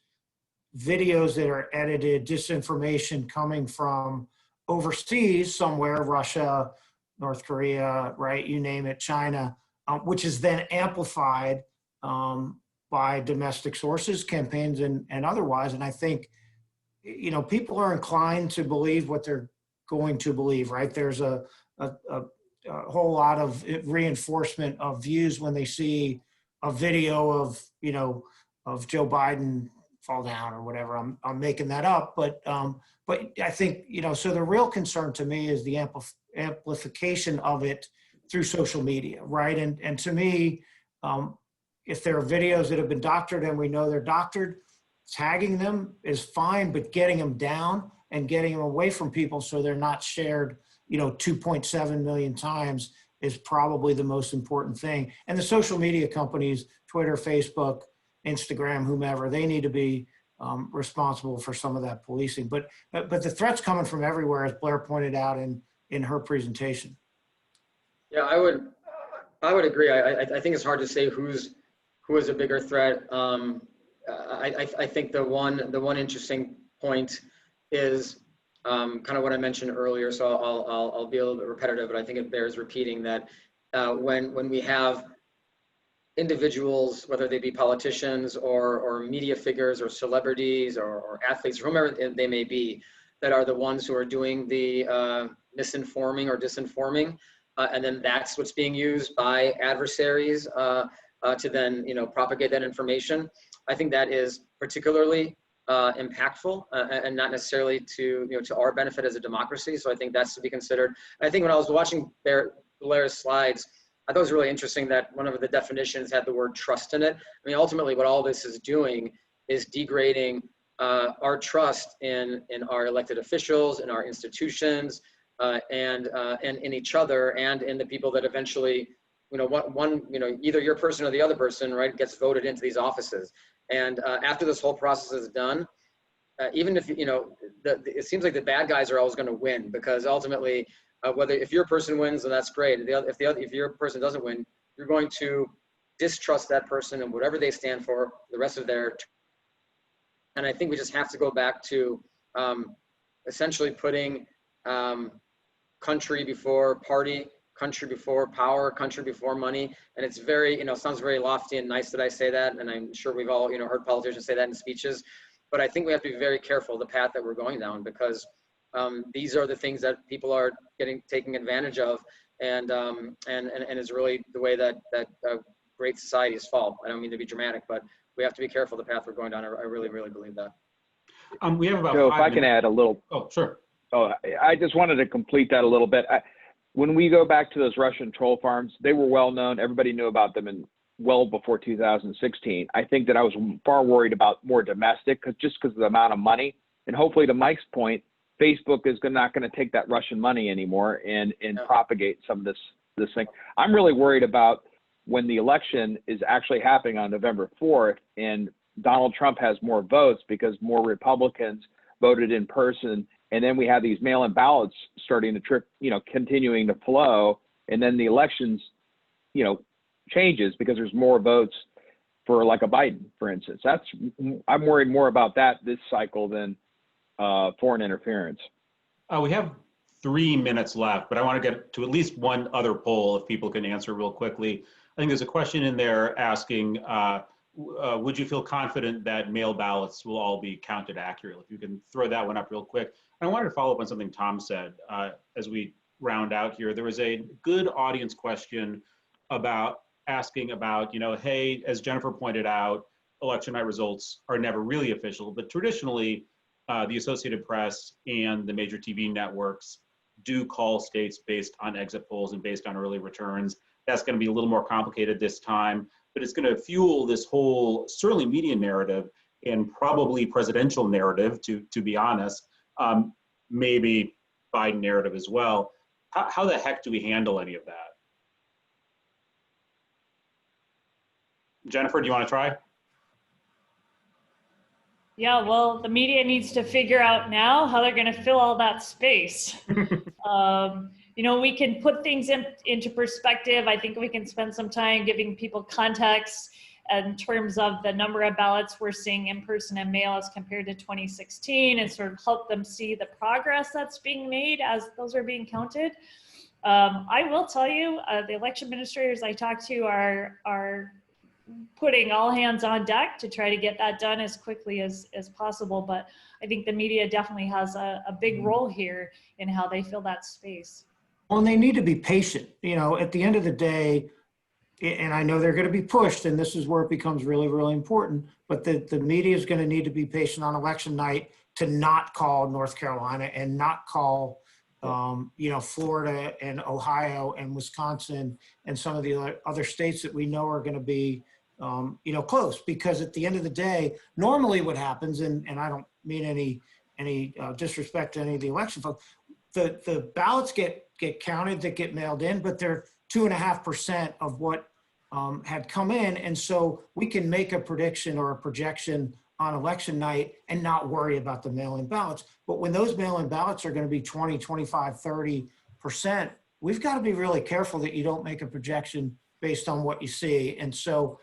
S6: videos that are edited, disinformation coming from overseas somewhere, Russia, North Korea, right? You name it, China, which is then amplified by domestic sources, campaigns, and otherwise. And I think, people are inclined to believe what they're going to believe, right? There's a whole lot of reinforcement of views when they see a video of Joe Biden fall down or whatever. I'm making that up, but I think so the real concern to me is the amplification of it through social media, right? And to me, if there are videos that have been doctored and we know they're doctored, tagging them is fine, but getting them down and getting them away from people so they're not shared 2.7 million times is probably the most important thing. And the social media companies, Twitter, Facebook, Instagram, whomever, they need to be responsible for some of that policing. But the threat's coming from everywhere, as Blair pointed out in her presentation.
S7: Yeah, I would agree. I think it's hard to say who is a bigger threat. I think the one interesting point is kind of what I mentioned earlier. So I'll be a little bit repetitive, but I think it bears repeating that when we have individuals, whether they be politicians or media figures or celebrities or athletes or whomever they may be, that are the ones who are doing the misinforming or disinforming, and then that's what's being used by adversaries to then propagate that information. I think that is particularly impactful and not necessarily to our benefit as a democracy. So I think that's to be considered. And I think when I was watching Blair's slides, I thought it was really interesting that one of the definitions had the word trust in it. I mean, ultimately, what all this is doing is degrading our trust in our elected officials, in our institutions, and in each other, and in the people that eventually, either your person or the other person, right, gets voted into these offices. And after this whole process is done, even if it seems like the bad guys are always going to win, because ultimately, if your person wins, then that's great. If your person doesn't win, you're going to distrust that person and whatever they stand for the rest of their. And I think we just have to go back to essentially putting country before party, country before power, country before money. And it's very, you know, sounds very lofty and nice that I say that. And I'm sure we've all, you know, heard politicians say that in speeches. But I think we have to be very careful the path that we're going down, because these are the things that people are taking advantage of, and is really the way that great societies fall. I don't mean to be dramatic, but we have to be careful the path we're going down. I really, really believe that.
S2: We have about
S8: Joe,
S2: 5
S8: if I can
S2: minutes.
S8: add a little.
S2: Oh, sure.
S8: Oh, I just wanted to complete that a little bit. When we go back to those Russian troll farms, they were well known. Everybody knew about them well before 2016. I think that I was far worried about more domestic, just because of the amount of money. And hopefully, to Mike's point, Facebook is not going to take that Russian money anymore and propagate some of this thing. I'm really worried about when the election is actually happening on November 4th and Donald Trump has more votes because more Republicans voted in person. And then we have these mail-in ballots starting to continuing to flow. And then the elections, changes because there's more votes for like a Biden, for instance. I'm worried more about that this cycle than foreign interference.
S2: We have 3 minutes left, but I want to get to at least one other poll if people can answer real quickly. I think there's a question in there asking, would you feel confident that mail ballots will all be counted accurately? If you can throw that one up real quick. I wanted to follow up on something Tom said as we round out here. There was a good audience question about asking about, hey, as Jennifer pointed out, election night results are never really official, but traditionally the Associated Press and the major TV networks do call states based on exit polls and based on early returns. That's going to be a little more complicated this time, but it's going to fuel this whole certainly media narrative and probably presidential narrative, to be honest, maybe Biden narrative as well. How the heck do we handle any of that? Jennifer, do you want to try?
S5: Yeah, well, the media needs to figure out now how they're going to fill all that space. We can put things into perspective. I think we can spend some time giving people context in terms of the number of ballots we're seeing in person and mail as compared to 2016, and sort of help them see the progress that's being made as those are being counted. I will tell you, the election administrators I talk to are putting all hands on deck to try to get that done as quickly as possible. But I think the media definitely has a big role here in how they fill that space.
S6: Well, and they need to be patient. At the end of the day, and I know they're going to be pushed, and this is where it becomes really, really important, but the media is going to need to be patient on election night to not call North Carolina and not call, Florida and Ohio and Wisconsin and some of the other states that we know are going to be, close. Because at the end of the day, normally what happens, and I don't mean any disrespect to any of the election folks, the ballots get counted that get mailed in, but they're 2.5% of what had come in. And so we can make a prediction or a projection on election night and not worry about the mail-in ballots. But when those mail-in ballots are going to be 20, 25, 30%, we've got to be really careful that you don't make a projection based on what you see. And so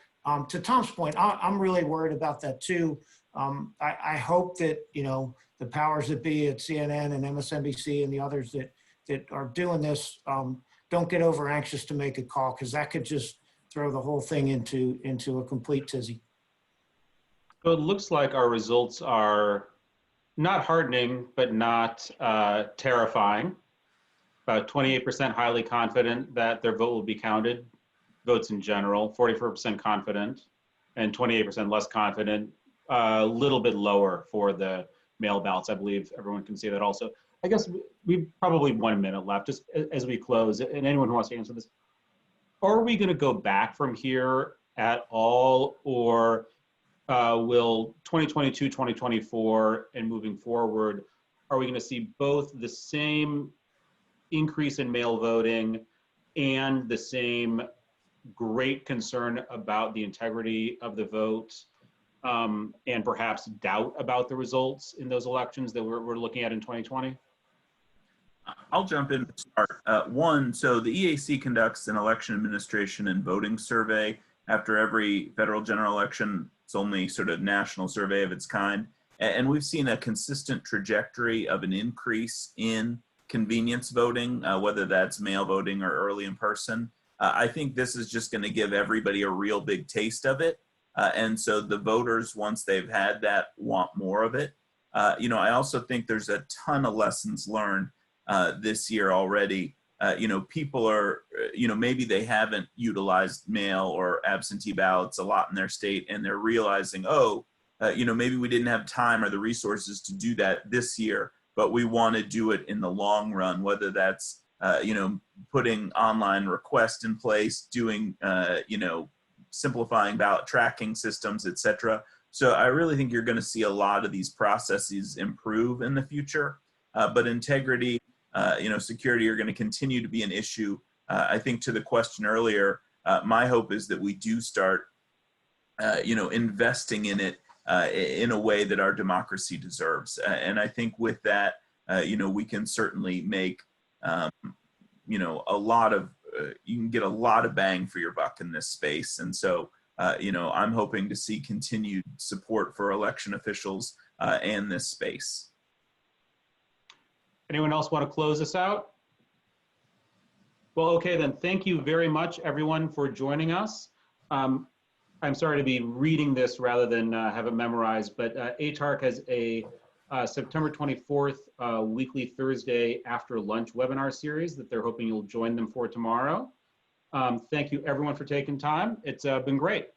S6: to Tom's point, I'm really worried about that too. I hope that, the powers that be at CNN and MSNBC and the others that are doing this don't get over anxious to make a call, because that could just throw the whole thing into a complete tizzy.
S2: So it looks like our results are not heartening, but not terrifying. About 28% highly confident that their vote will be counted, votes in general, 44% confident, and 28% less confident, a little bit lower for the mail ballots. I believe everyone can see that also. I guess we probably 1 minute left, just as we close, and anyone who wants to answer this. Are we going to go back from here at all, or will 2022, 2024, and moving forward, are we going to see both the same increase in mail voting and the same great concern about the integrity of the vote, and perhaps doubt about the results in those elections that we're looking at in 2020?
S4: I'll jump in to start. So the EAC conducts an election administration and voting survey after every federal general election. It's only sort of national survey of its kind. And we've seen a consistent trajectory of an increase in convenience voting, whether that's mail voting or early in person. I think this is just going to give everybody a real big taste of it. And so the voters, once they've had that, want more of it. I also think there's a ton of lessons learned this year already. People are, maybe they haven't utilized mail or absentee ballots a lot in their state, and they're realizing, maybe we didn't have time or the resources to do that this year, but we want to do it in the long run, whether that's, putting online requests in place, doing, simplifying ballot tracking systems, et cetera. So I really think you're going to see a lot of these processes improve in the future, but integrity, security are going to continue to be an issue. I think to the question earlier, my hope is that we do start, investing in it in a way that our democracy deserves. And I think with that, we can certainly make, a lot of, you can get a lot of bang for your buck in this space. And so, I'm hoping to see continued support for election officials and this space.
S2: Anyone else want to close this out? Well, okay, then thank you very much, everyone, for joining us. I'm sorry to be reading this rather than have it memorized, but ATARC has a September 24th weekly Thursday after lunch webinar series that they're hoping you'll join them for tomorrow. Thank you, everyone, for taking time. It's been great.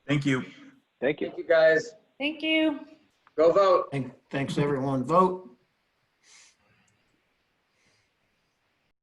S4: Thank you.
S8: Thank you.
S7: Thank you, guys.
S5: Thank you.
S7: Go vote.
S6: Thanks, everyone. Vote.